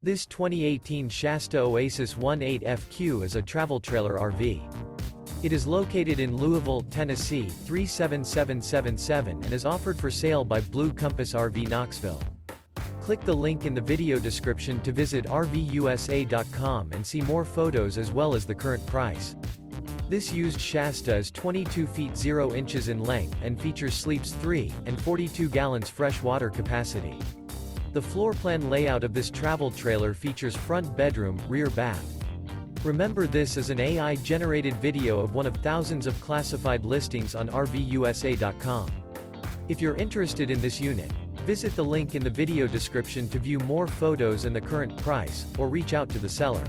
This 2018 Shasta Oasis 18FQ is a travel trailer RV. It is located in Louisville, Tennessee 37777 and is offered for sale by Blue Compass RV Knoxville. Click the link in the video description to visit RVUSA.com and see more photos as well as the current price. This used Shasta is 22 feet 0 inches in length and features sleeps 3 and 42 gallons fresh water capacity. The floor plan layout of this travel trailer features front bedroom, rear bath. Remember, this is an AI-generated video of one of thousands of classified listings on RVUSA.com. If you're interested in this unit, visit the link in the video description to view more photos and the current price, or reach out to the seller.